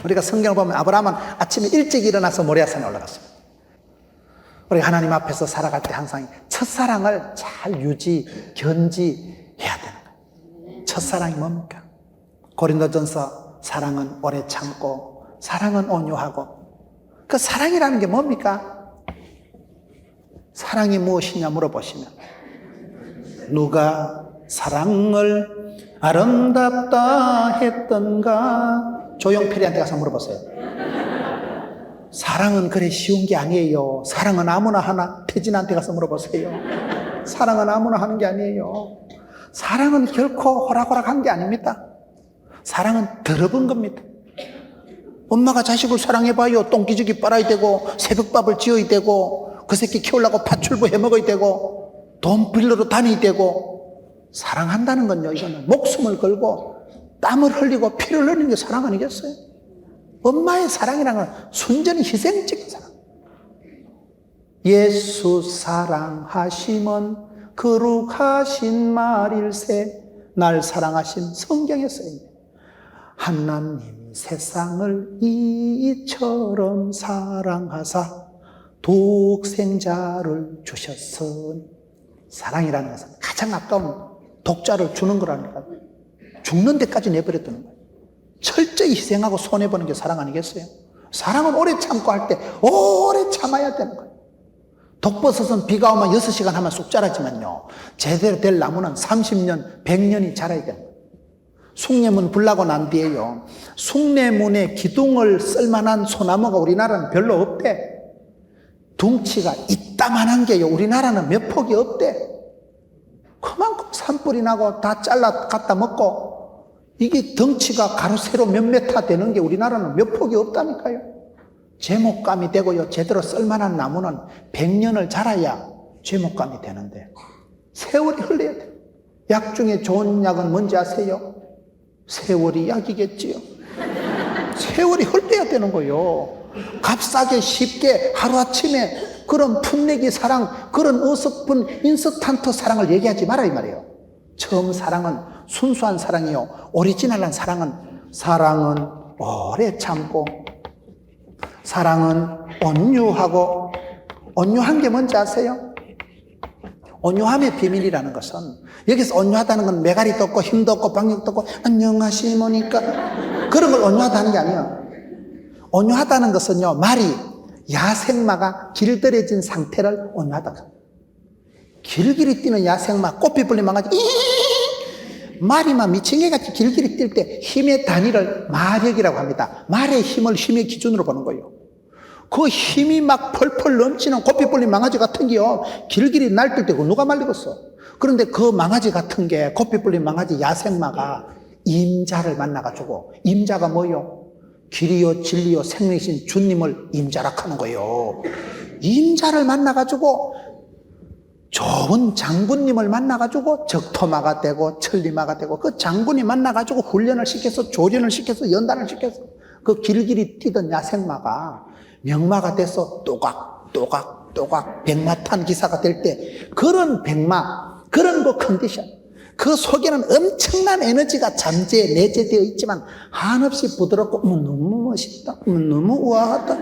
우리가 성경을 보면 아브라함은 아침에 일찍 일어나서 모리아산에 올라갔습니다. 우리가 하나님 앞에서 살아갈 때 항상 첫사랑을 잘 견지해야 되는 거예요. 첫사랑이 뭡니까? 고린도전서 사랑은 오래 참고 사랑은 온유하고, 그 사랑이라는 게 뭡니까? 사랑이 무엇이냐 물어보시면 누가 사랑을 아름답다 했던가, 조용필이한테 가서 물어보세요. 사랑은 그래 쉬운 게 아니에요. 사랑은 아무나 하나? 태진한테 가서 물어보세요. 사랑은 아무나 하는 게 아니에요. 사랑은 결코 호락호락한 게 아닙니다. 사랑은 더러운 겁니다. 엄마가 자식을 사랑해봐요. 똥기저귀 빨아야 되고, 새벽밥을 지어야 되고, 그 새끼 키우려고 파출부 해먹어야 되고, 돈 빌려로 다녀야 되고. 사랑한다는 건요, 이거는 목숨을 걸고 땀을 흘리고 피를 흘리는 게 사랑 아니겠어요? 엄마의 사랑이라는 건 순전히 희생적인 사랑. 예수 사랑하심은 거룩하신 말일세, 날 사랑하신 성경에 써있네. 하나님 세상을 이처럼 사랑하사 독생자를 주셨으니. 사랑이라는 것은 가장 아까운 독자를 주는 거라니까. 죽는 데까지 내버렸다는 거예요. 철저히 희생하고 손해보는 게 사랑 아니겠어요? 사랑은 오래 참고 할 때 오래 참아야 되는 거예요. 독버섯은 비가 오면 6시간 하면 쑥 자라지만요, 제대로 될 나무는 30년, 100년이 자라야 돼요. 숭례문 불나고 난 뒤에요, 숭례문에 기둥을 쓸만한 소나무가 우리나라는 별로 없대. 둥치가 이따만한 게요, 우리나라는 몇 폭이 없대. 그만큼 산불이 나고 다 잘라 갖다 먹고, 이게 덩치가 가로 세로 몇 메타 되는 게 우리나라는 몇 폭이 없다니까요. 제목감이 되고요, 제대로 쓸만한 나무는 100년을 자라야 제목감이 되는데 세월이 흘러야 돼요. 약 중에 좋은 약은 뭔지 아세요? 세월이 약이겠지요. 세월이 흘러야 되는 거예요. 값싸게 쉽게 하루아침에 그런 풋내기 사랑, 그런 어설픈 인스턴트 사랑을 얘기하지 마라 이 말이에요. 처음 사랑은 순수한 사랑이요, 오리지널한 사랑은 오래 참고, 사랑은 온유하고. 온유한 게 뭔지 아세요? 온유함의 비밀이라는 것은, 여기서 온유하다는 건 메가리도 없고 힘도 없고 방역도 없고 안녕하시모니까 그런 걸 온유하다는 게 아니에요. 온유하다는 것은요, 말이 야생마가 길들여진 상태를 온유하다. 길길이 뛰는 야생마, 꽃피 불린 망아지, 말이 막 미친개같이 길길이 뛸 때 힘의 단위를 마력이라고 합니다. 말의 힘을 힘의 기준으로 보는 거예요. 그 힘이 막 펄펄 넘치는 고삐 불린 망아지 같은 게요, 길길이 날뛸 때 누가 말리겠어? 그런데 그 망아지 같은 게, 고삐 불린 망아지 야생마가 임자를 만나가지고, 임자가 뭐요? 길이요 진리요 생명이신 주님을 임자락하는 거예요. 임자를 만나가지고 좋은 장군님을 만나가지고 적토마가 되고 천리마가 되고, 그 장군이 만나가지고 훈련을 시켜서 조련을 시켜서 연단을 시켜서 그 길길이 뛰던 야생마가 명마가 돼서 또각 백마탄 기사가 될 때, 그런 백마, 그런 그 컨디션, 그 속에는 엄청난 에너지가 잠재 내재되어 있지만 한없이 부드럽고 너무 멋있다, 너무 우아하다.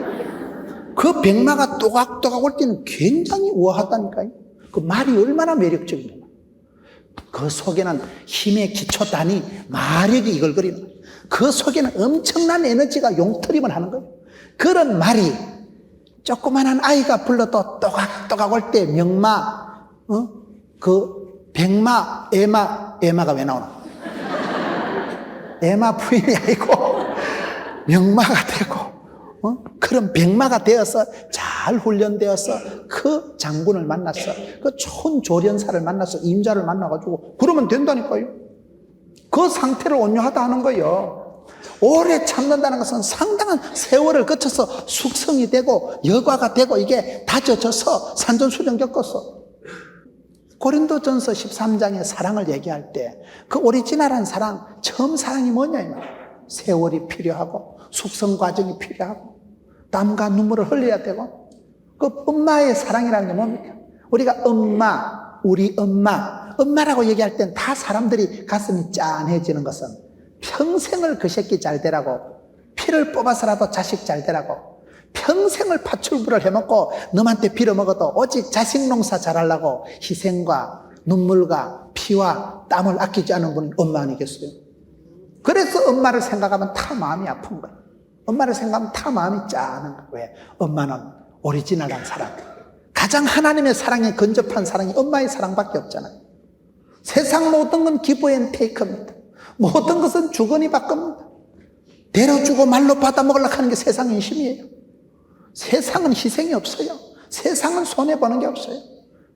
그 백마가 또각또각 올 때는 굉장히 우아하다니까요. 그 말이 얼마나 매력적이냐. 그 속에는 힘의 기초 단위 마력이 이글거리는 거예요. 그 속에는 엄청난 에너지가 용트림을 하는 거예요. 그런 말이 조그만한 아이가 불러도 또각또각 올 때 명마, 그 백마, 에마가 왜 나오나? 에마 부인이 아니고 명마가 되고, 그런 백마가 되어서 잘 훈련되어서 그 장군을 만났어, 그 좋은 조련사를 만나서 임자를 만나가지고 그러면 된다니까요. 그 상태를 온유하다 하는 거예요. 오래 참는다는 것은 상당한 세월을 거쳐서 숙성이 되고 여과가 되고 이게 다져져서 산전수전 겪었어. 고린도전서 13장의 사랑을 얘기할 때 그 오리지널한 사랑, 처음 사랑이 뭐냐 이 말이야. 세월이 필요하고 숙성 과정이 필요하고 땀과 눈물을 흘려야 되고, 그 엄마의 사랑이라는 게 뭡니까? 우리가 엄마, 우리 엄마라고 얘기할 땐 다 사람들이 가슴이 짠해지는 것은 평생을 그 새끼 잘 되라고, 피를 뽑아서라도 자식 잘 되라고 평생을 파출부를 해먹고 너한테 빌어먹어도 오직 자식 농사 잘하려고 희생과 눈물과 피와 땀을 아끼지 않은 분이 엄마 아니겠어요? 그래서 엄마를 생각하면 다 마음이 아픈 거예요. 엄마를 생각하면 다 마음이 짠한 거예요. 왜? 엄마는 오리지널한 사랑, 가장 하나님의 사랑에 근접한 사랑이 엄마의 사랑밖에 없잖아요. 세상 모든 건 기브 앤 테이크입니다. 모든 것은 주거니 받겁니다. 대로 주고 말로 받아 먹으려고 하는 게 세상의 인심이에요. 세상은 희생이 없어요. 세상은 손해보는 게 없어요.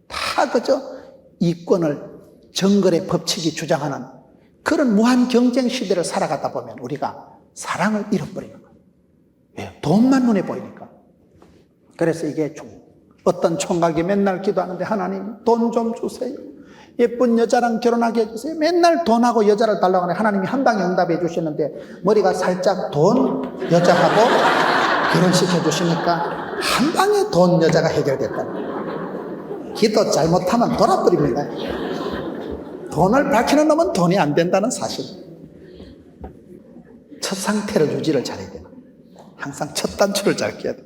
다 그저 이권을 정글의 법칙이 주장하는 그런 무한 경쟁 시대를 살아가다 보면 우리가 사랑을 잃어버리는 거예요. 왜? 돈만 눈에 보이니까. 그래서 이게 어떤 총각이 맨날 기도하는데 하나님 돈 좀 주세요. 예쁜 여자랑 결혼하게 해주세요. 맨날 돈하고 여자를 달라고 하는데 하나님이 한 방에 응답해 주시는데 머리가 살짝 돈 여자하고 결혼시켜 주시니까 한 방에 돈 여자가 해결됐다. 기도 잘못하면 돌아버립니다. 돈을 밝히는 놈은 돈이 안 된다는 사실. 첫 상태를 유지를 잘해야 돼요. 항상 첫 단추를 잘 끼야 돼요.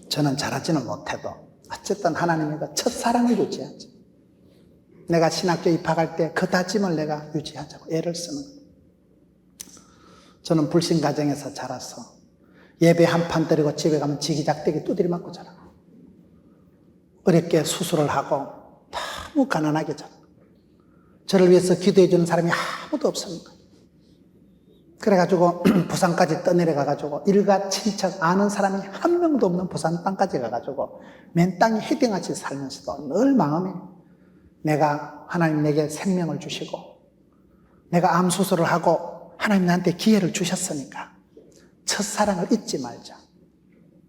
저는 잘하지는 못해도 어쨌든 하나님이가 첫사랑을 유지하죠. 내가 신학교 입학할 때 그 다짐을 내가 유지하자고 애를 쓰는 거예요. 저는 불신 가정에서 자라서 예배 한 판 드리고 집에 가면 지기작대기 두드리 맞고 자라고 어렵게 수술을 하고 너무 가난하게 자라고 저를 위해서 기도해 주는 사람이 아무도 없습니다. 그래가지고 부산까지 떠내려 가가지고 일가 친척 아는 사람이 한 명도 없는 부산 땅까지 가가지고 맨 땅에 헤딩같이 살면서도 늘 마음에 내가 하나님 내게 생명을 주시고 내가 암 수술을 하고 하나님 나한테 기회를 주셨으니까 첫사랑을 잊지 말자.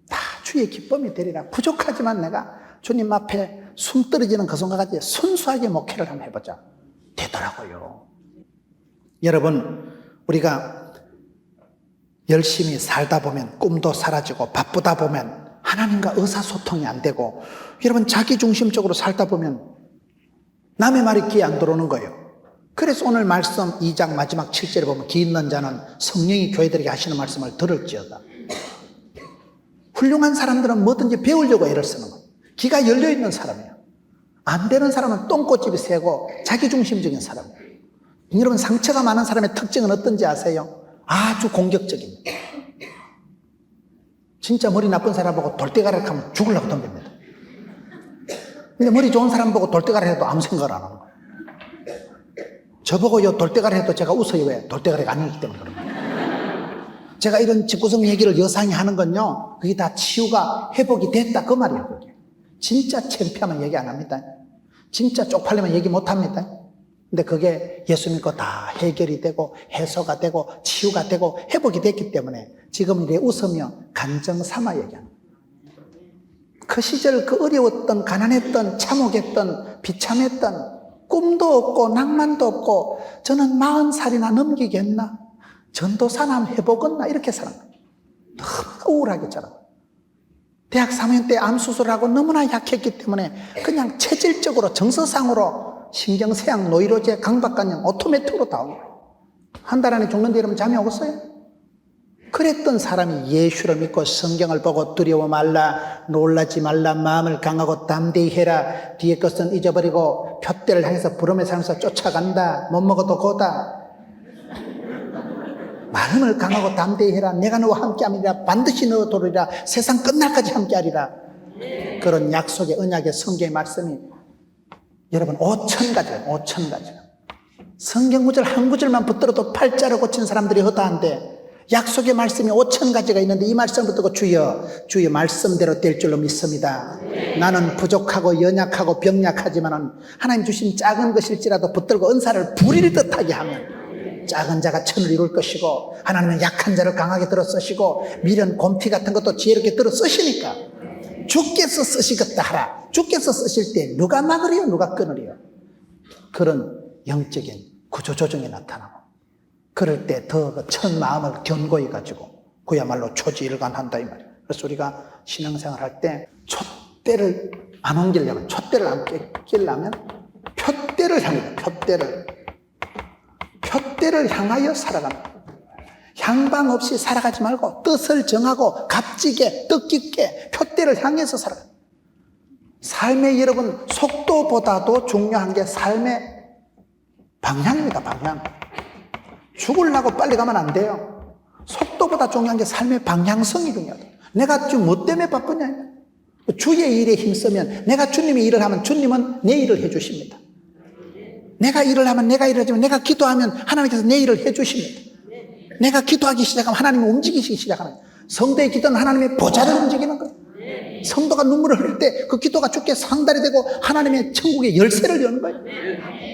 다 주의 기쁨이 되리라. 부족하지만 내가 주님 앞에 숨 떨어지는 그 순간까지 순수하게 목회를 한번 해보자. 되더라고요. 여러분, 우리가 열심히 살다 보면 꿈도 사라지고 바쁘다 보면 하나님과 의사소통이 안 되고 여러분 자기중심적으로 살다 보면 남의 말이 귀에 안 들어오는 거예요. 그래서 오늘 말씀 2장 마지막 7절에 보면 기 있는 자는 성령이 교회들에게 하시는 말씀을 들을지어다. 훌륭한 사람들은 뭐든지 배우려고 애를 쓰는 거예요. 귀가 열려있는 사람이에요. 안 되는 사람은 똥꼬집이 세고 자기중심적인 사람이에요. 여러분 상처가 많은 사람의 특징은 어떤지 아세요? 아주 공격적입니다. 진짜 머리 나쁜 사람 보고 돌대가리를 하면 죽으려고 덤빕니다. 근데 머리 좋은 사람 보고 돌대가리 해도 아무 생각을 안 하는 거예요. 저보고 요 돌대가리 해도 제가 웃어요. 왜? 돌대가리가 아니기 때문에 그런 거예요. 제가 이런 집구석 얘기를 여상히 하는 건요, 그게 다 치유가 회복이 됐다 그 말이에요. 그게. 진짜 창피하면 얘기 안 합니다. 진짜 쪽팔리면 얘기 못 합니다. 근데 그게 예수 믿고 다 해결이 되고 해소가 되고 치유가 되고 회복이 됐기 때문에 지금 이래 웃으며 간증 삼아 얘기합니다. 그 시절 그 어려웠던 가난했던 참혹했던 비참했던 꿈도 없고 낭만도 없고 저는 40살이나 넘기겠나 전도사남 회복했나 이렇게 살았나 너무 우울하게 자라고 대학 3학년 때 암 수술하고 너무나 약했기 때문에 그냥 체질적으로 정서상으로 신경쇠약 노이로제 강박관념 오토매틱으로 다 온 거예요. 한 달 안에 죽는데 이러면 잠이 오겠어요? 그랬던 사람이 예수를 믿고 성경을 보고 두려워 말라 놀라지 말라 마음을 강하고 담대히 해라 뒤에 것은 잊어버리고 푯대를 향해서 부름에 살면서 쫓아간다 못 먹어도 고다 마음을 강하고 담대히 해라 내가 너와 함께함이라 반드시 너와 도리라 세상 끝날까지 함께하리라 그런 약속의 언약의 성경의 말씀이 여러분 5,000가지가 5,000가지가 성경 구절 한 구절만 붙들어도 팔자를 고친 사람들이 허다한데 약속의 말씀이 5,000가지가 있는데 이 말씀을 붙들고 주여 말씀대로 될 줄로 믿습니다. 나는 부족하고 연약하고 병약하지만 하나님 주신 작은 것일지라도 붙들고 은사를 부릴 듯하게 하면 작은 자가 천을 이룰 것이고 하나님은 약한 자를 강하게 들어 쓰시고 미련 곰피 같은 것도 지혜롭게 들어 쓰시니까 주께서 쓰시겠다 하라. 주께서 쓰실 때 누가 막으리요 누가 끊으리요. 그런 영적인 구조조정이 나타나고 그럴 때 더 천 마음을 견고히 가지고 그야말로 초지일관한다 이 말이에요. 그래서 우리가 신앙생활 할 때 촛대를 안 옮기려면 촛대를 안 끼려면 푯대를 향해 푯대를 향하여 살아가는 향방 없이 살아가지 말고 뜻을 정하고 값지게 뜻깊게 표대를 향해서 살아가. 삶의 여러분, 속도보다도 중요한 게 삶의 방향입니다. 방향. 죽으려고 빨리 가면 안 돼요. 속도보다 중요한 게 삶의 방향성이 중요하다. 내가 지금 뭐 때문에 바쁘냐? 주의 일에 힘쓰면, 내가 주님의 일을 하면 주님은 내 일을 해주십니다. 내가 일을 하면 내가 일을 하지만, 내가 기도하면 하나님께서 내 일을 해주십니다. 내가 기도하기 시작하면 하나님이 움직이시기 시작하는 거예요. 성도의 기도는 하나님의 보좌를 움직이는 거예요. 성도가 눈물을 흘릴 때 그 기도가 주께 상달이 되고 하나님의 천국의 열쇠를 여는 거예요.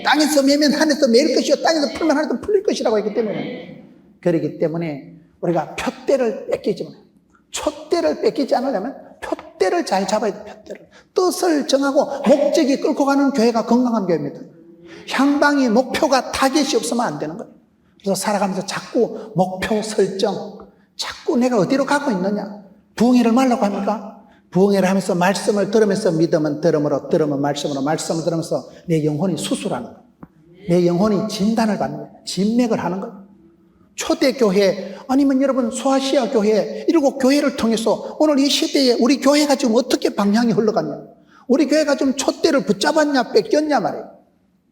땅에서 매면 하늘에서 매일 것이요 땅에서 풀면 하늘에서 풀릴 것이라고 했기 때문에, 그렇기 때문에 우리가 표대를 뺏기지 말아요. 촛대를 뺏기지 않으려면 표대를 잘 잡아야 돼요. 표대를. 뜻을 정하고 목적이 끌고 가는 교회가 건강한 교회입니다. 향방이, 목표가 타겟이 없으면 안 되는 거예요. 그래서 살아가면서 자꾸 목표 설정, 자꾸 내가 어디로 가고 있느냐. 부흥회를 말라고 합니까? 부흥회를 하면서 말씀을 들으면서 믿음은 들음으로, 들으면 말씀으로, 말씀을 들으면서 내 영혼이 수술하는 거예요. 내 영혼이 진단을 받는 거예요. 진맥을 하는 거예요. 초대교회, 아니면 여러분 소아시아 교회, 일곱 교회를 통해서 오늘 이 시대에 우리 교회가 지금 어떻게 방향이 흘러갔냐, 우리 교회가 좀 촛대를 붙잡았냐 뺏겼냐 말이에요.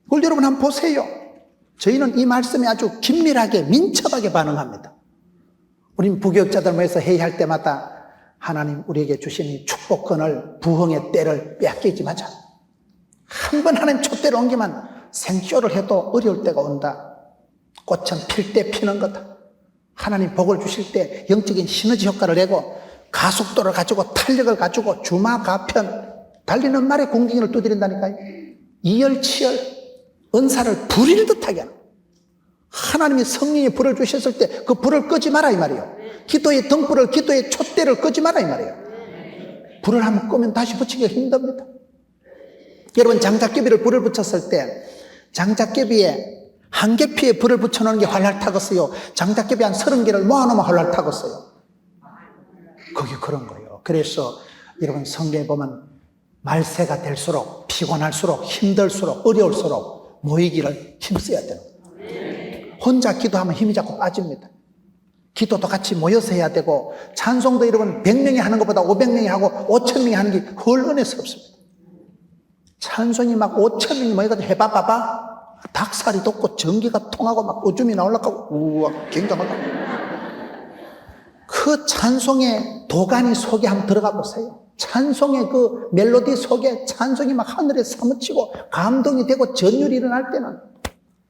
그걸 여러분 한번 보세요. 저희는 이 말씀에 아주 긴밀하게 민첩하게 반응합니다. 우리는 부교육자들 모여서 회의할 때마다 하나님 우리에게 주신 이 축복권을, 부흥의 때를 빼앗기지 마자. 한 번 하나님 촛대를 옮기면 생쇼를 해도 어려울 때가 온다. 꽃은 필 때 피는 거다. 하나님 복을 주실 때 영적인 시너지 효과를 내고 가속도를 가지고 탄력을 가지고 주마가편, 달리는 말에 공중을 두드린다니까요. 이열치열 은사를 불일 듯하게 하는 거예요. 하나님이 성령의 불을 주셨을 때 그 불을 끄지 마라 이 말이에요. 기도의 등불을, 기도의 촛대를 끄지 마라 이 말이에요. 불을 한번 끄면 다시 붙이기가 힘듭니다. 여러분, 장작개비를 불을 붙였을 때 장작개비에 한 개피에 불을 붙여놓는 게 활활 타겠어요? 장작개비 한 30개를 모아놓으면 활활 타겠어요? 그게 그런 거예요. 그래서 여러분, 성경에 보면 말세가 될수록, 피곤할수록, 힘들수록, 어려울수록 모이기를 힘써야 되는 거예요. 혼자 기도하면 힘이 자꾸 빠집니다. 기도도 같이 모여서 해야 되고, 찬송도 여러분 100명이 하는 것보다 500명이 하고 5000명이 하는 게 훨 은혜스럽습니다. 찬송이 막 5000명이 모여가지고 해봐봐봐, 닭살이 돋고 전기가 통하고 막 오줌이 나올라가고, 우와 굉장하다. 그 찬송의 도가니 속에 한번 들어가 보세요. 찬송의 그 멜로디 속에 찬송이 막 하늘에 사무치고 감동이 되고 전율이 일어날 때는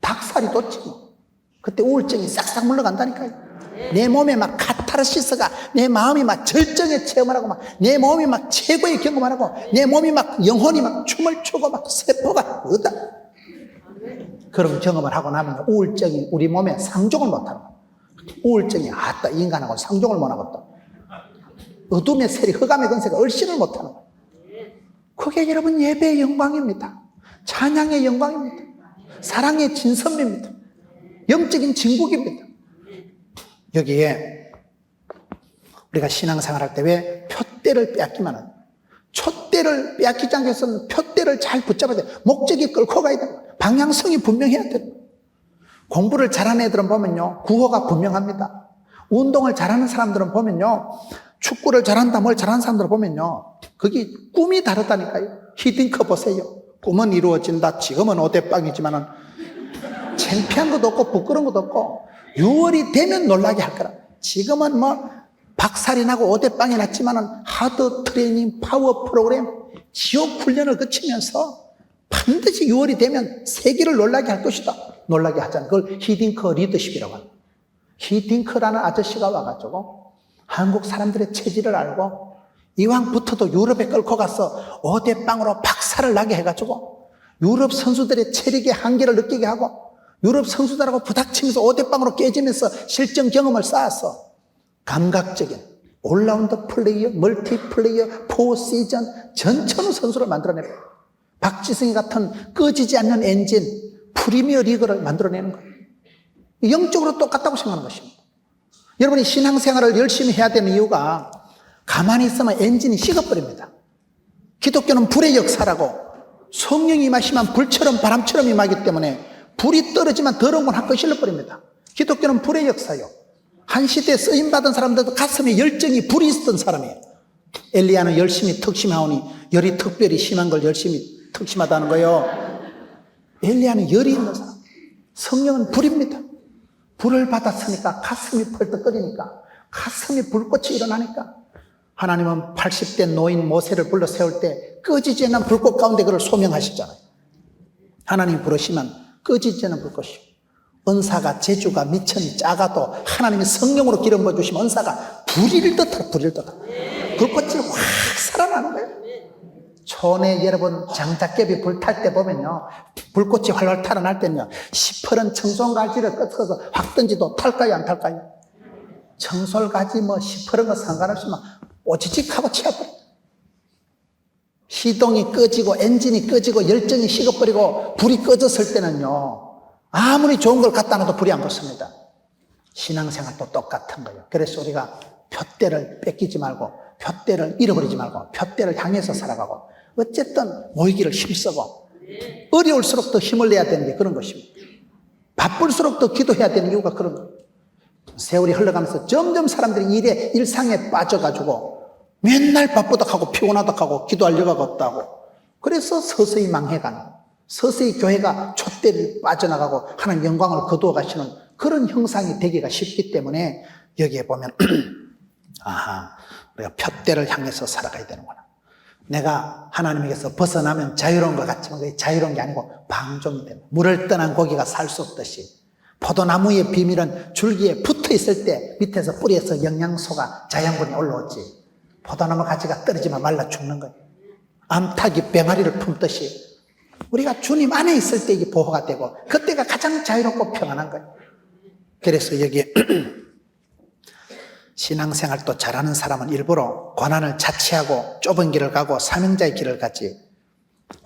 닭살이 돋지 뭐. 그때 우울증이 싹싹 물러간다니까요. 내 몸에 막 카타르시스가, 내 마음이 막 절정의 체험을 하고, 막 내 몸이 막 최고의 경험을 하고, 내 몸이 막 영혼이 막 춤을 추고 막 세포가 얻다. 그런 경험을 하고 나면 우울증이 우리 몸에 상종을 못하는 거예요. 우울증이 아따 인간하고 상종을 못하겠다. 어둠의 세력, 흑암의 건세가 얼씬을 못하는 거예요. 그게 여러분 예배의 영광입니다. 찬양의 영광입니다. 사랑의 진선미입니다. 영적인 진국입니다. 여기에 우리가 신앙생활 할 때 왜 표대를 빼앗기만 하는, 촛대를 빼앗기지 않기 위해서는 표대를 잘 붙잡아야 돼요. 목적이 끌고 가야 돼요. 방향성이 분명해야 돼요. 공부를 잘하는 애들은 보면요, 구호가 분명합니다. 운동을 잘하는 사람들은 보면요, 축구를 잘한다, 뭘 잘하는 사람들을 보면요, 그게 꿈이 다르다니까요. 히딩크 보세요. 꿈은 이루어진다. 지금은 오대빵이지만은 창피한 것도 없고 부끄러운 것도 없고 6월이 되면 놀라게 할 거라. 지금은 뭐 박살이 나고 오대빵이 났지만은 하드 트레이닝 파워 프로그램 지옥 훈련을 거치면서 반드시 6월이 되면 세계를 놀라게 할 것이다. 놀라게 하잖아요. 그걸 히딩크 리더십이라고 합니다. 히딩크라는 아저씨가 와가지고 한국 사람들의 체질을 알고 이왕부터도 유럽에 끌고 가서 오대빵으로 박살을 나게 해가지고 유럽 선수들의 체력의 한계를 느끼게 하고 유럽 선수들하고 부닥치면서 오대빵으로 깨지면서 실전 경험을 쌓았어. 감각적인 올라운드 플레이어, 멀티 플레이어, 포시전 전천후 선수를 만들어내고 박지성이 같은 꺼지지 않는 엔진 프리미어 리그를 만들어내는 거예요. 영적으로 똑같다고 생각하는 것입니다. 여러분이 신앙생활을 열심히 해야 되는 이유가 가만히 있으면 엔진이 식어버립니다. 기독교는 불의 역사라고 성령이 임하시면 불처럼 바람처럼 임하기 때문에 불이 떨어지면 더러운 건 한껏 실려버립니다. 기독교는 불의 역사요. 한 시대에 쓰임받은 사람들도 가슴에 열정이 불이 있었던 사람이에요. 엘리야는 열심히 특심하오니 열이 특별히 심한 걸 열심히 특심하다는 거예요. 엘리야는 열이 있는 사람. 성령은 불입니다. 불을 받았으니까 가슴이 펄떡거리니까 가슴이 불꽃이 일어나니까 하나님은 80대 노인 모세를 불러 세울 때 꺼지지 않는 불꽃 가운데 그를 소명하시잖아요. 하나님이 부르시면 꺼지지 않는 불꽃이요. 은사가 재주가 미천이 작아도 하나님이 성령으로 기름 부어주시면 은사가 불일 듯하다. 불일 듯하다. 불꽃이 확 살아나는 거예요. 촌에 여러분 장작개비 불탈 때 보면요, 불꽃이 활활 타러날 때는요, 시퍼런 청송가지를 꺾어서 확 던지도 탈까요 안 탈까요? 청솔가지 뭐 시퍼런 거 상관없이 막 오지직하고 치워버려. 시동이 꺼지고 엔진이 꺼지고 열정이 식어버리고 불이 꺼졌을 때는요, 아무리 좋은 걸 갖다 놔도 불이 안 붙습니다. 신앙생활도 똑같은 거예요. 그래서 우리가 푯대를 뺏기지 말고 푯대를 잃어버리지 말고 푯대를 향해서 살아가고 어쨌든 모이기를 힘쓰고 어려울수록 더 힘을 내야 되는 게 그런 것입니다. 바쁠수록 더 기도해야 되는 이유가 그런 거예요. 세월이 흘러가면서 점점 사람들이 일상에 빠져가지고 맨날 바쁘다 하고 피곤하다 하고 기도할 여가가 없다고, 그래서 서서히 망해가는, 서서히 교회가 촛대를 빠져나가고 하나님 영광을 거두어 가시는 그런 형상이 되기가 쉽기 때문에 여기에 보면 아하, 우리가 푯대를 향해서 살아가야 되는구나. 내가 하나님에게서 벗어나면 자유로운 것 같지만 그게 자유로운 게 아니고 방종이 됩니다. 물을 떠난 고기가 살 수 없듯이 포도나무의 비밀은 줄기에 붙어 있을 때 밑에서 뿌리에서 영양소가 자양분이 올라오지, 포도나무 가지가 떨어지면 말라 죽는 거예요. 암탉이 병아리를 품듯이 우리가 주님 안에 있을 때 이게 보호가 되고 그때가 가장 자유롭고 평안한 거예요. 그래서 여기에 신앙생활도 잘하는 사람은 일부러 고난을 자취하고 좁은 길을 가고 사명자의 길을 가지,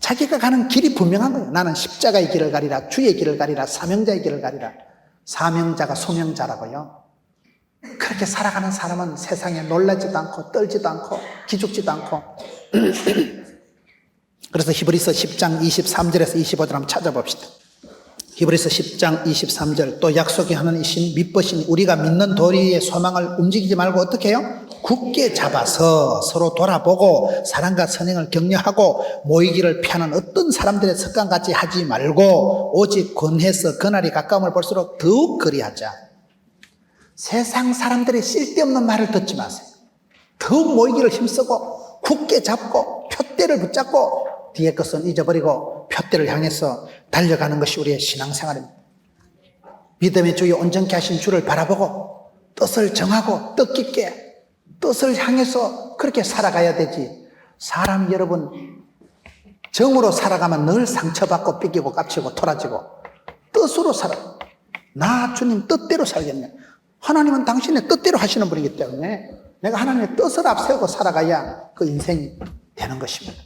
자기가 가는 길이 분명한 거예요. 나는 십자가의 길을 가리라, 주의 길을 가리라, 사명자의 길을 가리라. 사명자가 소명자라고요. 그렇게 살아가는 사람은 세상에 놀라지도 않고 떨지도 않고 기죽지도 않고 그래서 히브리서 10장 23절에서 25절 한번 찾아봅시다. 히브리서 10장 23절, 또 약속이 하나님이신 믿으시니 우리가 믿는 도리의 소망을 움직이지 말고 어떻게 해요? 굳게 잡아서 서로 돌아보고 사랑과 선행을 격려하고 모이기를 피하는 어떤 사람들의 습관같이 하지 말고 오직 권해서 그날이 가까움을 볼수록 더욱 그리하자. 세상 사람들의 쓸데없는 말을 듣지 마세요. 더욱 모이기를 힘쓰고 굳게 잡고 푯대를 붙잡고 뒤에 것은 잊어버리고 푯대를 향해서 달려가는 것이 우리의 신앙생활입니다. 믿음의 주여 온전케 하신 주를 바라보고 뜻을 정하고 뜻깊게 뜻을 향해서 그렇게 살아가야 되지. 사람 여러분, 정으로 살아가면 늘 상처받고 삐끼고 깝치고 토라지고, 뜻으로 살아. 나 주님 뜻대로 살겠네. 하나님은 당신의 뜻대로 하시는 분이기 때문에 내가 하나님의 뜻을 앞세우고 살아가야 그 인생이 되는 것입니다.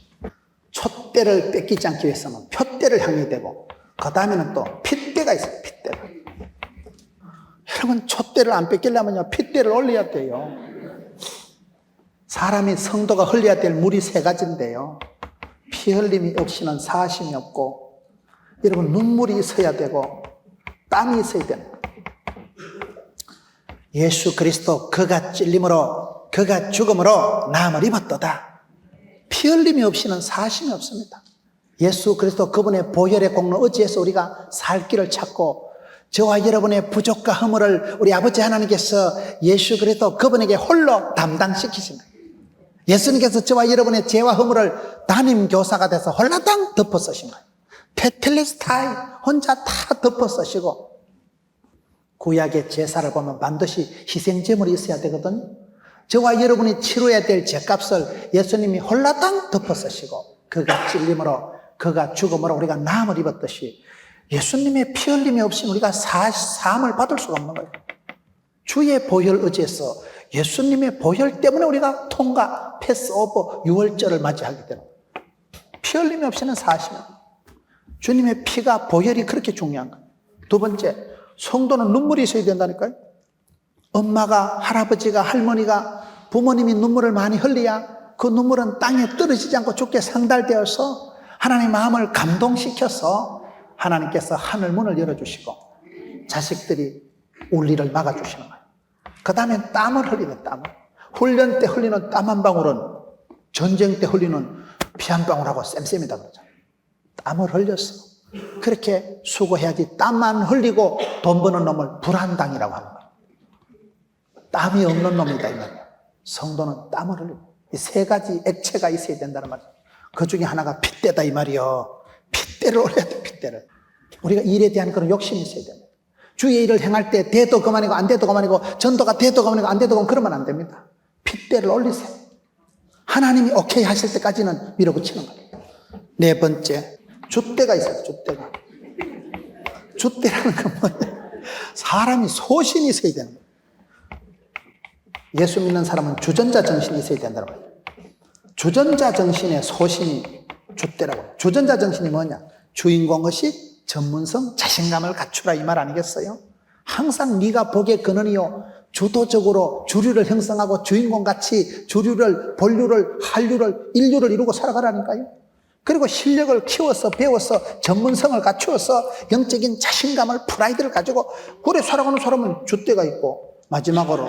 촛대를 뺏기지 않기 위해서는 푯대를 향해야 되고, 그 다음에는 또 핏대가 있어요. 핏대가. 여러분, 촛대를 안 뺏기려면요 핏대를 올려야 돼요. 사람이 성도가 흘려야 될 물이 세 가지인데요, 피 흘림이 없이는 사심이 없고, 여러분 눈물이 있어야 되고 땀이 있어야 됩니다. 예수 그리스도 그가 찔림으로 그가 죽음으로 나음을 입었도다. 피 흘림이 없이는 사심이 없습니다. 예수 그리스도 그분의 보혈의 공로 어찌해서 우리가 살 길을 찾고 저와 여러분의 부족과 허물을 우리 아버지 하나님께서 예수 그리스도 그분에게 홀로 담당시키신 거예요. 예수님께서 저와 여러분의 죄와 허물을 담임 교사가 돼서 홀라당 덮어 쓰신 거예요. 테텔레스타이 혼자 다 덮어 쓰시고, 구약의 제사를 보면 반드시 희생제물이 있어야 되거든요. 저와 여러분이 치러야 될 죄값을 예수님이 홀라당 덮어 쓰시고 그가 찔림으로 그가 죽음으로 우리가 나음을 입었듯이 예수님의 피 흘림이 없이는 우리가 사함을 받을 수가 없는 거예요. 주의 보혈 의지해서 예수님의 보혈 때문에 우리가 통과, 패스오버, 유월절을 맞이하게 되는 거예요. 피 흘림이 없이는 사심이 없는 거예요. 주님의 피가, 보혈이 그렇게 중요한 거예요. 두 번째, 성도는 눈물이 있어야 된다니까요. 엄마가, 할아버지가, 할머니가, 부모님이 눈물을 많이 흘려야 그 눈물은 땅에 떨어지지 않고 주께 상달되어서 하나님의 마음을 감동시켜서 하나님께서 하늘 문을 열어주시고 자식들이 울 일을 막아주시는 거예요. 그 다음에 땀을 흘리는 땀을. 훈련 때 흘리는 땀 한 방울은 전쟁 때 흘리는 피 한 방울하고 쌤쌤이다 그러죠. 땀을 흘렸어. 그렇게 수고해야지. 땀만 흘리고 돈 버는 놈을 불안당이라고 하는 거예요. 땀이 없는 놈이다 이 말이야. 성도는 땀을 흘리고 이 세 가지 액체가 있어야 된다는 말이야. 그 중에 하나가 핏대다 이 말이요. 핏대를 올려야 돼. 핏대를. 우리가 일에 대한 그런 욕심이 있어야 됩니다. 주의 일을 행할 때 돼도 그만이고 안 돼도 그만이고 전도가 돼도 그만이고 안 돼도 그만 그러면 안 됩니다. 핏대를 올리세요. 하나님이 오케이 하실 때까지는 밀어붙이는 거예요. 네 번째, 줏대가 있어요. 줏대가. 줏대라는 건 뭐냐? 사람이 소신이 있어야 되는 거예요. 예수 믿는 사람은 주전자 정신이 있어야 된다는 거예요. 주전자 정신의 소신이 줏대라고 해요. 주전자 정신이 뭐냐? 주인공의식, 전문성, 자신감을 갖추라 이 말 아니겠어요? 항상 네가 복의 근원이요 주도적으로 주류를 형성하고 주인공같이 주류를, 본류를, 한류를, 인류를 이루고 살아가라니까요. 그리고 실력을 키워서 배워서 전문성을 갖추어서 영적인 자신감을, 프라이드를 가지고 그래 살아가는 사람은 줏대가 있고, 마지막으로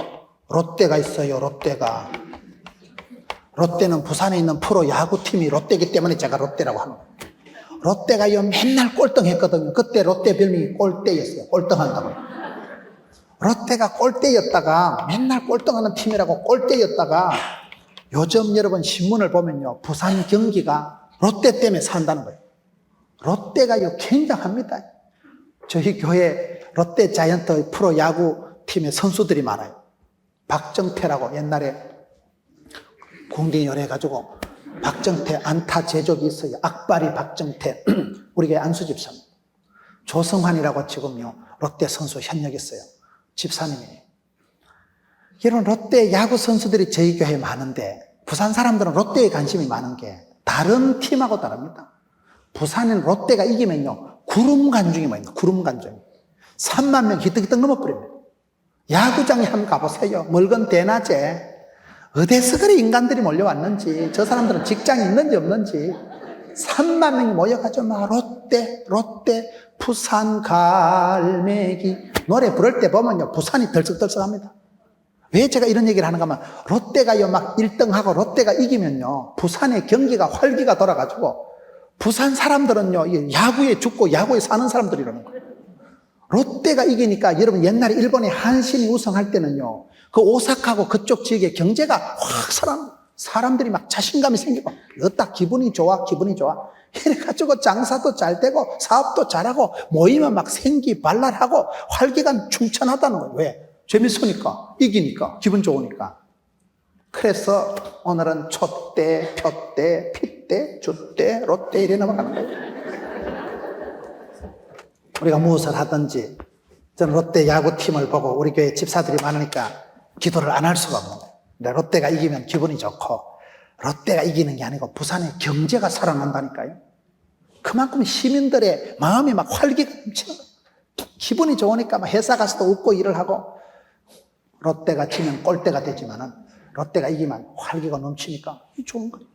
롯데가 있어요. 롯데는 부산에 있는 프로 야구팀이 롯데이기 때문에 제가 롯데라고 하는 거예요. 롯데가요 맨날 꼴등했거든요. 그때 롯데 별명이 꼴대였어요. 꼴등한다고요. 롯데가 꼴대였다가 맨날 꼴등하는 팀이라고 꼴대였다가 요즘 여러분 신문을 보면요 부산 경기가 롯데 때문에 산다는 거예요. 롯데가요 굉장합니다. 저희 교회 롯데 자이언트 프로 야구팀의 선수들이 많아요. 박정태라고 옛날에 공대 열해가지고 박정태 안타 제조기 있어요. 악바리 박정태. 우리 교회 안수 집사님. 조성환이라고 지금요 롯데 선수 현역 있어요. 집사님이에요. 이런 롯데 야구 선수들이 저희 교회에 많은데 부산 사람들은 롯데에 관심이 많은 게 다른 팀하고 다릅니다. 부산은 롯데가 이기면요 구름관중이 뭐예요? 구름관중. 3만 명 히뜩히뜩 넘어버립니다. 야구장에 한번 가보세요. 멀건 대낮에 어디서 그리 인간들이 몰려왔는지, 저 사람들은 직장이 있는지 없는지 3만 명이 모여가지고 막 롯데 부산 갈매기 노래 부를 때 보면요 부산이 덜썩덜썩합니다. 왜 제가 이런 얘기를 하는가 하면 롯데가요 막 1등하고 롯데가 이기면요 부산의 경기가 활기가 돌아가지고 부산 사람들은요 야구에 죽고 야구에 사는 사람들이라는 거예요. 롯데가 이기니까 여러분 옛날에 일본의 한신이 우승할 때는요 그 오사카하고 그쪽 지역의 경제가 확 사람들이 막 자신감이 생기고 딱 기분이 좋아 이래가지고 장사도 잘 되고 사업도 잘하고 모이면 막 생기발랄하고 활기가 충천하다는 거예요. 왜? 재밌으니까 이기니까 기분 좋으니까. 그래서 오늘은 촛대, 표대, 핏대, 줏대, 롯대 이래 넘어가는 거예요. 우리가 무엇을 하든지 저는 롯데 야구팀을 보고 우리 교회 집사들이 많으니까 기도를 안 할 수가 없는 거예요. 근데 롯데가 이기면 기분이 좋고 롯데가 이기는 게 아니고 부산의 경제가 살아난다니까요. 그만큼 시민들의 마음이 막 활기가 넘치는 거예요. 기분이 좋으니까 막 회사 가서도 웃고 일을 하고 롯데가 지면 꼴대가 되지만은 롯데가 이기면 활기가 넘치니까 좋은 거예요.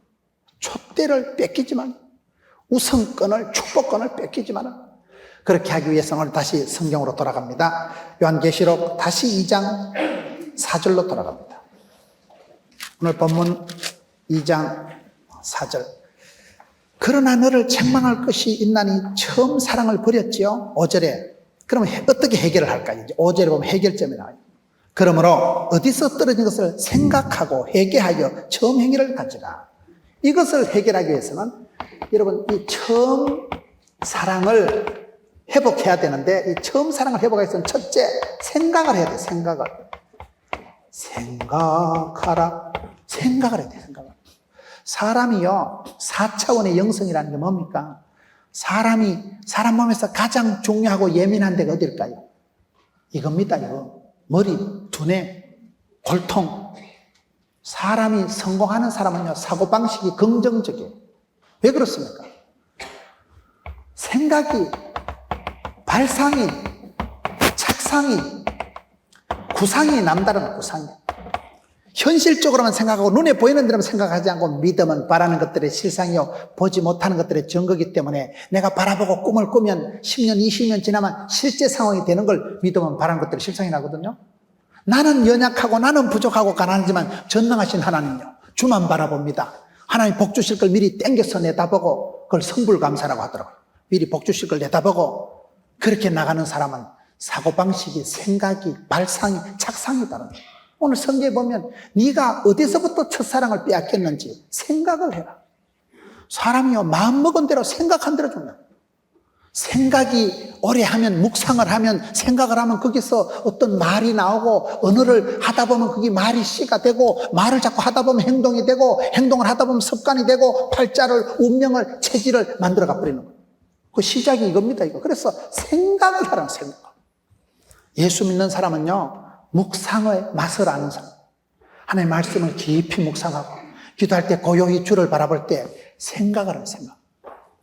촛대를 뺏기지만 우선권을 축복권을 뺏기지만은 그렇게 하기 위해서 오늘 다시 성경으로 돌아갑니다. 요한계시록 다시 2장 4절로 돌아갑니다. 오늘 본문 2장 4절. 그러나 너를 책망할 것이 있나니 처음 사랑을 버렸지요. 5절에. 그러면 어떻게 해결을 할까요? 5절에 보면 해결점이 나와요. 그러므로 어디서 떨어진 것을 생각하고 회개하여 처음 행위를 가져라. 이것을 해결하기 위해서는 여러분 이 처음 사랑을 회복해야 되는데 이 처음 사랑을 회복하기 위해서는 첫째 생각을 해야 돼요. 생각을 해야 돼요. 사람이요 4차원의 영성이라는 게 뭡니까? 사람 몸에서 가장 중요하고 예민한 데가 어딜까요? 이겁니다. 이거 머리, 두뇌, 골통. 사람이 성공하는 사람은요 사고방식이 긍정적이에요. 왜 그렇습니까? 생각이, 발상이, 착상이, 구상이 남다른 거예요. 구상이. 현실적으로만 생각하고 눈에 보이는 대로만 생각하지 않고 믿음은 바라는 것들의 실상이요 보지 못하는 것들의 증거이기 때문에 내가 바라보고 꿈을 꾸면 10년, 20년 지나면 실제 상황이 되는 걸 믿음은 바라는 것들의 실상이 나거든요. 나는 연약하고 나는 부족하고 가난하지만 전능하신 하나님요, 주만 바라봅니다. 하나님 복 주실 걸 미리 땡겨서 내다보고 그걸 성불감사라고 하더라고요. 미리 복 주실 걸 내다보고 그렇게 나가는 사람은 사고방식이, 생각이, 발상이, 착상이 다릅니다. 오늘 성경에 보면 네가 어디서부터 첫사랑을 빼앗겼는지 생각을 해라. 사람이요, 마음먹은 대로 생각한 대로 죽는. 생각이 오래 하면, 묵상을 하면, 생각을 하면 거기서 어떤 말이 나오고, 언어를 하다 보면 그게 말이 씨가 되고, 말을 자꾸 하다 보면 행동이 되고, 행동을 하다 보면 습관이 되고, 팔자를, 운명을, 체질을 만들어가 버리는 거예요. 그 시작이 이겁니다, 이거. 그래서 생각을 하라는 생각. 예수 믿는 사람은요, 묵상의 맛을 아는 사람. 하나님의 말씀을 깊이 묵상하고, 기도할 때 고요히 주를 바라볼 때 생각을 하는 생각.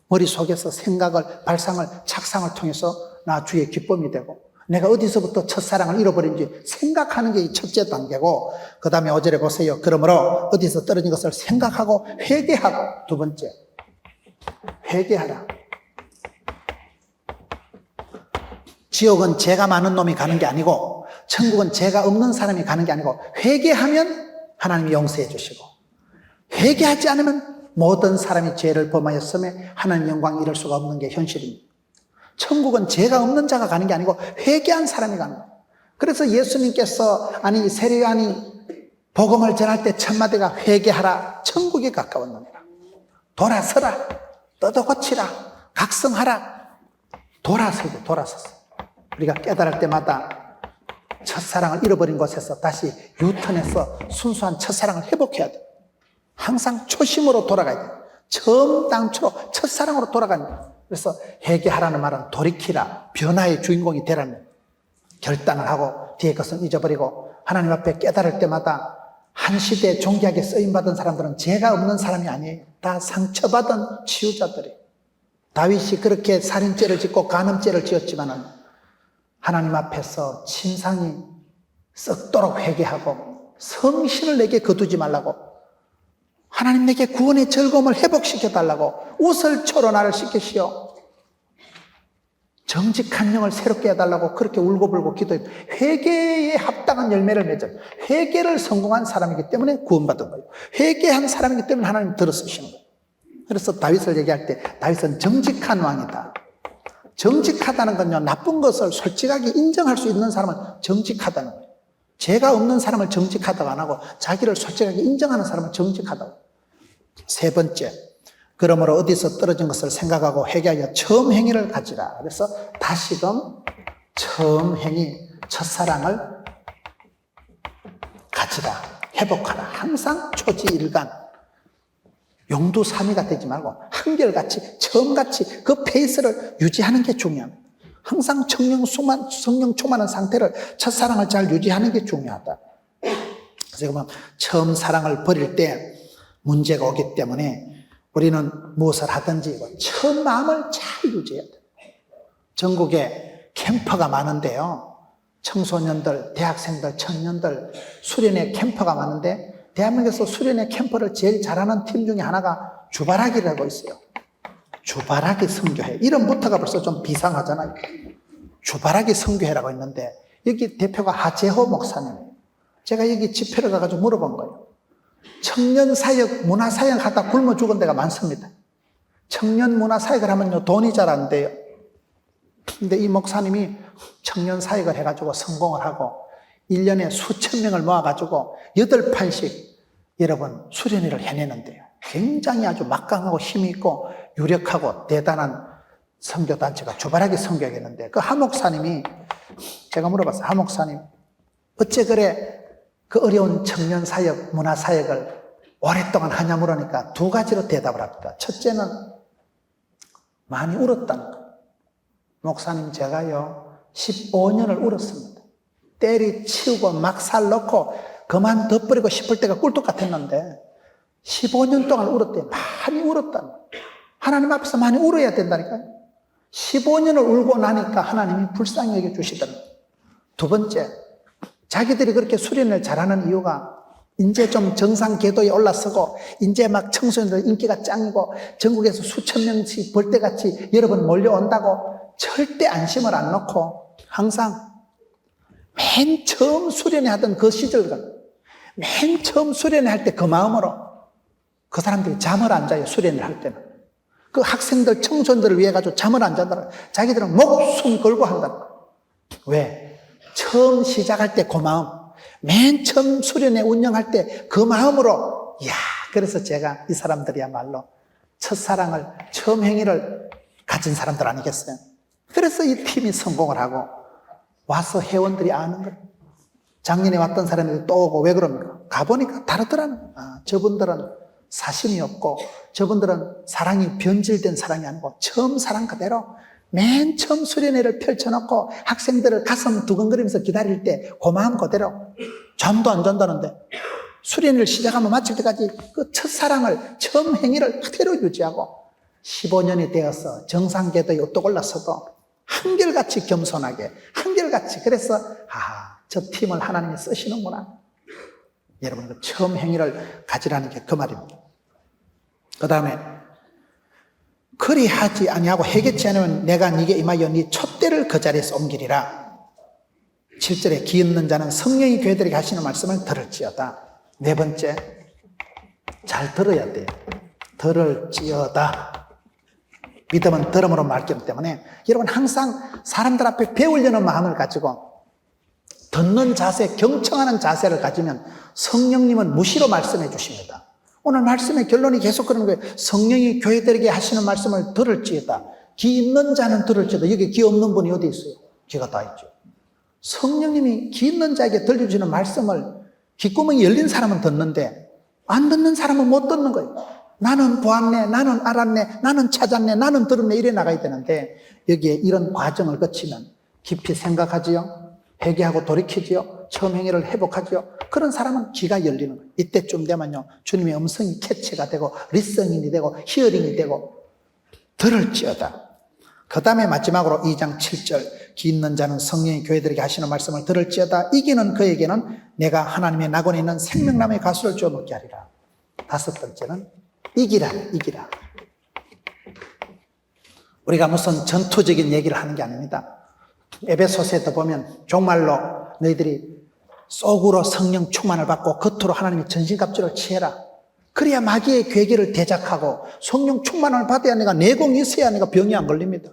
머릿속에서 생각을, 발상을, 착상을 통해서 나 주의 기쁨이 되고, 내가 어디서부터 첫사랑을 잃어버린지 생각하는 게 첫째 단계고, 그 다음에 5절에 보세요. 그러므로 어디서 떨어진 것을 생각하고 회개하고, 두 번째, 회개하라. 지옥은 죄가 많은 놈이 가는 게 아니고, 천국은 죄가 없는 사람이 가는 게 아니고, 회개하면 하나님이 용서해 주시고, 회개하지 않으면 모든 사람이 죄를 범하였음에 하나님 영광 이룰 수가 없는 게 현실입니다. 천국은 죄가 없는 자가 가는 게 아니고 회개한 사람이 가는 거예요. 그래서 예수님께서, 아니 세례요한이 복음을 전할 때 첫 마디가 회개하라, 천국이 가까운 놈이라. 돌아서라, 떠도 고치라, 각성하라. 돌아서서 우리가 깨달을 때마다 첫사랑을 잃어버린 곳에서 다시 유턴해서 순수한 첫사랑을 회복해야 돼요. 항상 초심으로 돌아가야 돼요. 처음 당초로 첫사랑으로 돌아가는 거예요. 그래서 회개하라는 말은 돌이키라, 변화의 주인공이 되라는 결단을 하고 뒤에 것은 잊어버리고 하나님 앞에 깨달을 때마다 한 시대에 존귀하게 쓰임받은 사람들은 죄가 없는 사람이 아니에요. 다 상처받은 치유자들이에요. 다윗이 그렇게 살인죄를 짓고 간음죄를 지었지만은 하나님 앞에서 침상이 썩도록 회개하고 성신을 내게 거두지 말라고, 하나님 내게 구원의 즐거움을 회복시켜달라고, 웃을 초로 나를 씻기시오, 정직한 영을 새롭게 해달라고 그렇게 울고불고 기도해요. 회개에 합당한 열매를 맺어요. 회개를 성공한 사람이기 때문에 구원받은 거예요. 회개한 사람이기 때문에 하나님 들어쓰시는 거예요. 그래서 다윗을 얘기할 때 다윗은 정직한 왕이다. 정직하다는 건요, 나쁜 것을 솔직하게 인정할 수 있는 사람은 정직하다는 거예요. 죄가 없는 사람을 정직하다고 안 하고 자기를 솔직하게 인정하는 사람은 정직하다고. 세 번째, 그러므로 어디서 떨어진 것을 생각하고 회개하여 처음 행위를 가지라. 그래서 다시금 처음 행위, 첫사랑을 가지라, 회복하라. 항상 초지일간, 용두사미가 되지 말고 한결같이, 처음같이 그 페이스를 유지하는 게 중요합니다. 항상 성령 충만한 상태를, 첫사랑을 잘 유지하는 게 중요하다. 그래서 처음 사랑을 버릴 때 문제가 오기 때문에 우리는 무엇을 하든지 처음 마음을 잘 유지해야 돼요. 전국에 캠퍼가 많은데요, 청소년들, 대학생들, 청년들 수련회 캠퍼가 많은데, 대한민국에서 수련회 캠퍼를 제일 잘하는 팀 중에 하나가 주바라기라고 있어요. 주바라기 선교회. 이름부터가 벌써 좀 비상하잖아요. 주바라기 선교회라고 있는데 여기 대표가 하재호 목사님이에요. 제가 여기 집회를 가가지고 물어본 거예요. 청년사역, 문화사역 하다 굶어 죽은 데가 많습니다. 청년 문화사역을 하면요, 돈이 잘 안 돼요. 근데 이 목사님이 청년사역을 해가지고 성공을 하고 1년에 수천 명을 모아가지고 8판씩 여러분 수련회를 해내는데요. 굉장히 아주 막강하고 힘이 있고 유력하고 대단한 선교단체가 주바라기 선교회였는데, 그 하 목사님이, 제가 물어봤어요. 하 목사님, 어째 그래 그 어려운 청년사역, 문화사역을 오랫동안 하냐 물으니까 두 가지로 대답을 합니다. 첫째는 많이 울었다는 거예요. 목사님, 제가요 15년을 울었습니다. 때리치우고 막살 넣고 그만 덮버리고 싶을 때가 꿀떡 같았는데 15년 동안 울었대요. 많이 울었다는 거예요. 하나님 앞에서 많이 울어야 된다니까요. 15년을 울고 나니까 하나님이 불쌍히 여겨주시더라고요. 두 번째, 자기들이 그렇게 수련을 잘하는 이유가 이제 좀 정상 궤도에 올라서고 이제 막 청소년들 인기가 짱이고 전국에서 수천 명씩 벌떼같이 여러분 몰려온다고 절대 안심을 안 놓고 항상 맨 처음 수련회 하던 그 시절, 맨 처음 수련회 할 때 그 마음으로 그 사람들이 잠을 안 자요. 수련회를 할 때는. 그 학생들, 청소년들을 위해 가지고 잠을 안 잔다는 거예요. 자기들은 목숨 걸고 한다는 거예요. 왜? 처음 시작할 때 그 마음, 맨 처음 수련회 운영할 때 그 마음으로, 그래서 제가 이 사람들이야말로 첫사랑을, 처음 행위를 가진 사람들 아니겠어요? 그래서 이 팀이 성공을 하고 와서 회원들이 아는 거예요. 작년에 왔던 사람들이 또 오고. 왜 그럽니까? 가보니까 다르더라는 거예요. 저분들은 사심이 없고 저분들은 사랑이 변질된 사랑이 아니고 처음 사랑 그대로 맨 처음 수련회를 펼쳐놓고 학생들을 가슴 두근거리면서 기다릴 때 그 마음 그대로 잠도 안 잔다는데 수련회를 시작하면 마칠 때까지 그 첫사랑을, 처음 행위를 그대로 유지하고 15년이 되어서 정상궤도에 우뚝 올라서도 한결같이 겸손하게, 한결같이. 그래서 저 팀을 하나님이 쓰시는구나. 여러분, 그 처음 행위를 가지라는 게 그 말입니다. 그 다음에 그리하지 아니하고 해결치 않으면 내가 네게 임하여 네 촛대를 그 자리에서 옮기리라. 7절에 기 있는 자는 성령이 교회들에게 하시는 말씀을 들을지어다. 네 번째, 잘 들어야 돼요. 들을지어다. 믿음은 들음으로 말기 때문에 여러분 항상 사람들 앞에 배우려는 마음을 가지고 듣는 자세, 경청하는 자세를 가지면 성령님은 무시로 말씀해 주십니다. 오늘 말씀의 결론이 계속 그런 거예요. 성령이 교회들에게 하시는 말씀을 들을지어다. 기 있는 자는 들을지어다. 여기 기 없는 분이 어디 있어요? 기가 다 있죠. 성령님이 기 있는 자에게 들려주시는 말씀을 귓구멍이 열린 사람은 듣는데 안 듣는 사람은 못 듣는 거예요. 나는 보았네, 나는 알았네, 나는 찾았네, 나는 들었네 이래 나가야 되는데 여기에 이런 과정을 거치면 깊이 생각하지요. 회개하고 돌이키지요. 처음 행위를 회복하지요. 그런 사람은 귀가 열리는 거예요. 이때쯤 되면요, 주님의 음성이 캐치가 되고 리서닝이 되고 히어링이 되고 들을지어다. 그 다음에 마지막으로 2장 7절 기 있는 자는 성령이 교회들에게 하시는 말씀을 들을지어다. 이기는 그에게는 내가 하나님의 낙원에 있는 생명나무의 가수를 주어 먹게 하리라. 다섯 번째는 이기라. 우리가 무슨 전투적인 얘기를 하는 게 아닙니다. 에베소서에도 보면 종말로 너희들이 속으로 성령 충만을 받고 겉으로 하나님의 전신갑주를 취해라. 그래야 마귀의 괴계를 대적하고 성령 충만을 받아야 내가 내공이 있어야 내가 병이 안 걸립니다.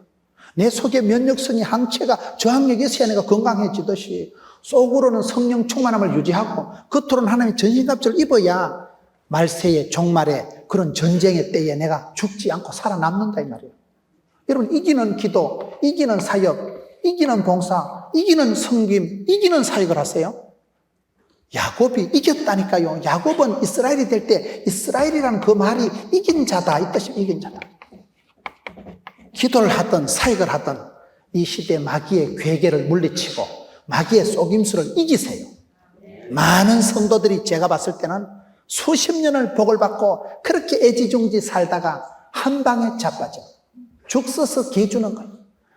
내 속에 면역성이 항체가 저항력이 있어야 내가 건강해지듯이 속으로는 성령 충만함을 유지하고 겉으로는 하나님의 전신갑주를 입어야 말세의 종말에 그런 전쟁의 때에 내가 죽지 않고 살아남는다 이 말이에요. 여러분 이기는 기도, 이기는 사역, 이기는 봉사, 이기는 섬김, 이기는 사역을 하세요. 야곱이 이겼다니까요. 야곱은 이스라엘이 될 때 이스라엘이라는 그 말이 이긴 자다 이 뜻이 이긴 자다. 기도를 하든 사역을 하든 이 시대 마귀의 괴계를 물리치고 마귀의 속임수를 이기세요. 많은 성도들이 제가 봤을 때는 수십 년을 복을 받고 그렇게 애지중지 살다가 한 방에 자빠져 죽 써서 개 주는 거예요.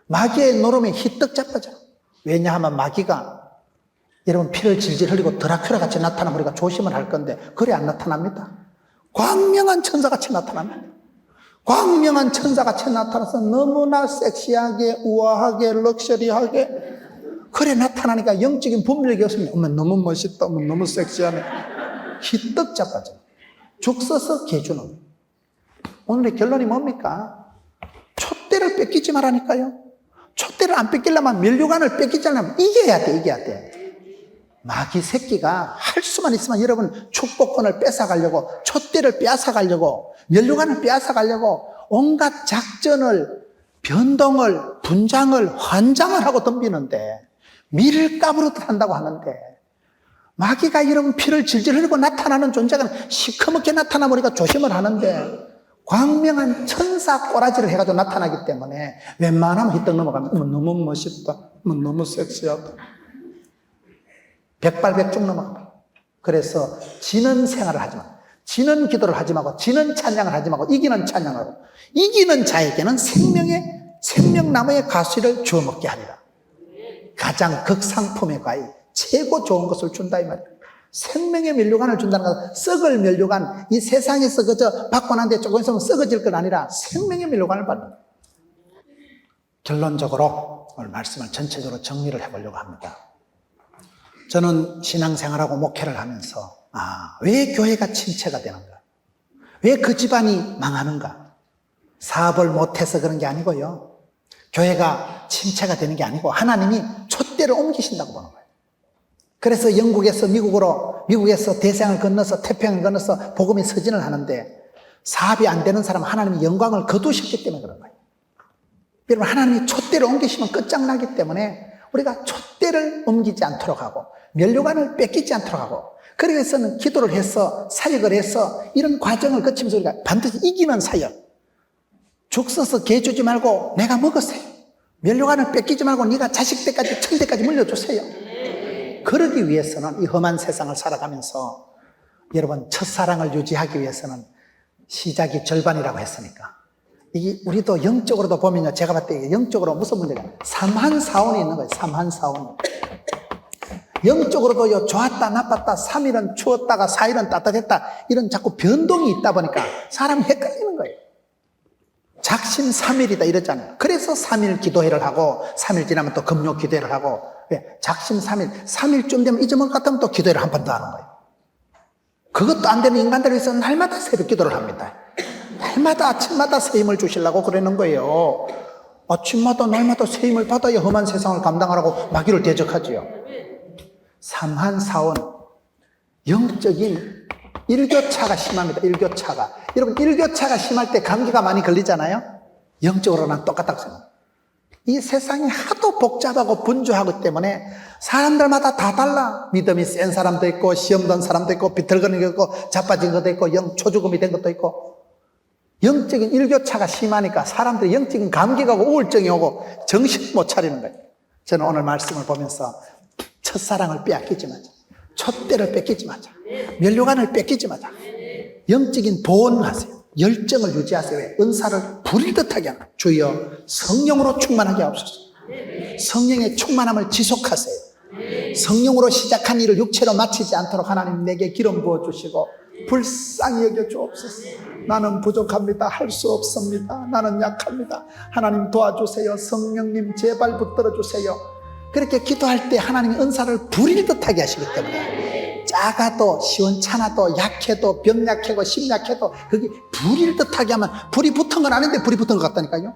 마귀의 노름에 희떡 자빠져. 왜냐하면 마귀가 여러분 피를 질질 흘리고 드라큘라 같이 나타나면 우리가 조심을 할 건데 그래 안 나타납니다. 광명한 천사같이 나타납니다. 광명한 천사같이 나타나서 너무나 섹시하게 우아하게 럭셔리하게 그래 나타나니까 영적인 분별력이 없으면 어머 너무 멋있다, 어머 너무 섹시하네. 희떡 자빠져. 죽 써서 개 주는 거예요. 오늘의 결론이 뭡니까? 촛대를 뺏기지 말라니까요. 촛대를 안 뺏기려면 면류관을 뺏기지 않으면 이겨야 돼. 마귀 새끼가 할 수만 있으면 여러분 축복권을 뺏어가려고 촛대를 빼앗아가려고 면류관을 빼앗아가려고 온갖 작전을 변동을 분장을 환장을 하고 덤비는데 밀가부르듯 한다고 하는데 마귀가 여러분 피를 질질 흘리고 나타나는 존재가 시커멓게 나타나면 우리가 조심을 하는데 광명한 천사 꼬라지를 해가지고 나타나기 때문에 웬만하면 희떡 넘어가면 너무 멋있다, 너무 섹시하다. 백발백중 넘어갑니다. 그래서 지는 생활을 하지 말고 지는 기도를 하지 말고 지는 찬양을 하지 말고 이기는 찬양을 하고 이기는 자에게는 생명나무의 가시를 주어 먹게 하리라. 가장 극상품의 과일 최고 좋은 것을 준다 이 말이에요. 생명의 면류관을 준다는 것은 썩을 면류관 이 세상에서 그저 받고 난 뒤에 조금 있으면 썩어질 건 아니라 생명의 면류관을 받는 거예요. 결론적으로 오늘 말씀을 전체적으로 정리를 해보려고 합니다. 저는 신앙생활하고 목회를 하면서 왜 교회가 침체가 되는가? 왜 그 집안이 망하는가? 사업을 못해서 그런 게 아니고요. 교회가 침체가 되는 게 아니고 하나님이 촛대를 옮기신다고 보는 거예요. 그래서 영국에서 미국에서 대서양을 건너서 태평양을 건너서 복음이 서진을 하는데 사업이 안 되는 사람은 하나님이 영광을 거두셨기 때문에 그런 거예요. 여러분, 하나님이 촛대를 옮기시면 끝장나기 때문에 우리가 촛대를 옮기지 않도록 하고 면류관을 뺏기지 않도록 하고, 그러기 위해서는 기도를 해서 사역을 해서 이런 과정을 거치면서 우리가 반드시 이기는 사역. 죽 써서 개 주지 말고 내가 먹으세요. 면류관을 뺏기지 말고 네가 자식 때까지 천대까지 물려주세요. 그러기 위해서는 이 험한 세상을 살아가면서 여러분, 첫사랑을 유지하기 위해서는 시작이 절반이라고 했으니까 이게 우리도 영적으로도 보면요, 제가 봤을 때 영적으로 무슨 문제가 삼한사원이 있는 거예요. 삼한사원이. 영적으로도요, 좋았다 나빴다, 3일은 추웠다가 4일은 따뜻했다, 이런 자꾸 변동이 있다 보니까 사람이 헷갈리는 거예요. 작심 3일이다 이러잖아요. 그래서 3일 기도회를 하고 3일 지나면 또 금요 기도회를 하고, 왜? 작심 3일쯤 되면 잊어먹을 것 같으면 또 기도회를 한 번 더 하는 거예요. 그것도 안 되는 인간들을 위해서 날마다 새벽 기도를 합니다. 날마다 아침마다 새 힘을 주시려고 그러는 거예요. 아침마다 날마다 새 힘을 받아야 험한 세상을 감당하라고 마귀를 대적하지요. 삼한사원, 영적인 일교차가 심합니다. 일교차가. 여러분, 일교차가 심할 때 감기가 많이 걸리잖아요. 영적으로는 똑같다고 생각합니다. 이 세상이 하도 복잡하고 분주하기 때문에 사람들마다 다 달라. 믿음이 센 사람도 있고 시험 든 사람도 있고 비틀거리는 게 있고 자빠진 것도 있고 초죽음이 된 것도 있고, 영적인 일교차가 심하니까 사람들이 영적인 감기가 오고 우울증이 오고 정신 못 차리는 거예요. 저는 오늘 말씀을 보면서 첫사랑을 빼앗기지 마자, 촛대를 뺏기지 마자, 면류관을 뺏기지 마자, 영적인 보온하세요. 열정을 유지하세요. 왜? 은사를 부릴 듯하게 하는, 주여 성령으로 충만하게 하옵소서. 성령의 충만함을 지속하세요. 성령으로 시작한 일을 육체로 마치지 않도록 하나님 내게 기름 부어주시고 불쌍히 여겨주옵소서. 나는 부족합니다. 할 수 없습니다. 나는 약합니다. 하나님 도와주세요. 성령님 제발 붙들어주세요. 그렇게 기도할 때 하나님이 은사를 부릴 듯하게 하시기 때문에 작아도 시원찮아도 약해도 병약해도 심약해도 그게 부릴 듯하게 하면, 불이 붙은 건 아닌데 불이 붙은 것 같다니까요.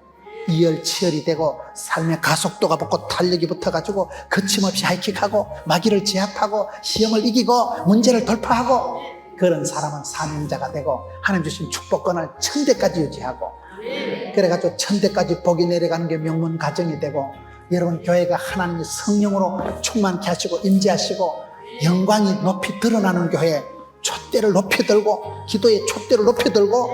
이열치열이 되고 삶의 가속도가 붙고 탄력이 붙어가지고 거침없이 하이킥하고 마귀를 제압하고 시험을 이기고 문제를 돌파하고, 그런 사람은 사명자가 되고 하나님 주신 축복권을 천대까지 유지하고, 그래가지고 천대까지 복이 내려가는 게 명문 가정이 되고, 여러분 교회가 하나님의 성령으로 충만케 하시고 임재하시고 영광이 높이 드러나는 교회, 촛대를 높이 들고 기도의 촛대를 높이 들고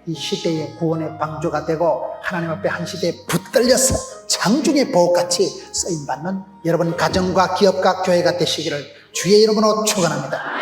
이 시대의 구원의 방주가 되고 하나님 앞에 한 시대에 붙들려서 장중의 보호같이 쓰임받는 여러분 가정과 기업과 교회가 되시기를 주의 이름으로 축원합니다.